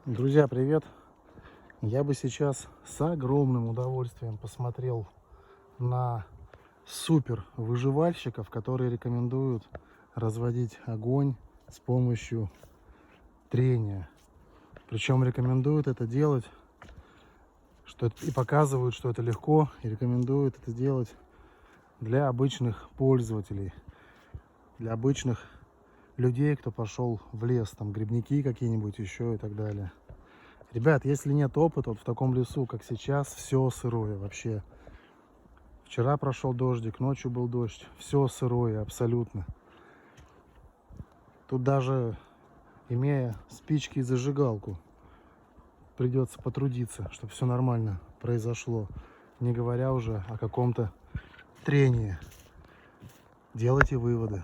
Друзья, привет! Я бы сейчас с огромным удовольствием посмотрел на супер выживальщиков, которые рекомендуют разводить огонь с помощью трения. Причем рекомендуют это делать, и показывают, что это легко, и рекомендуют это делать для обычных пользователей, для обычных людей, кто пошел в лес, там грибники какие-нибудь еще и так далее. Ребят, если нет опыта, вот в таком лесу, как сейчас, все сырое вообще. Вчера прошел дождик, ночью был дождь, все сырое абсолютно. Тут даже имея спички и зажигалку, придется потрудиться, чтобы все нормально произошло. Не говоря уже о каком-то трении. Делайте выводы.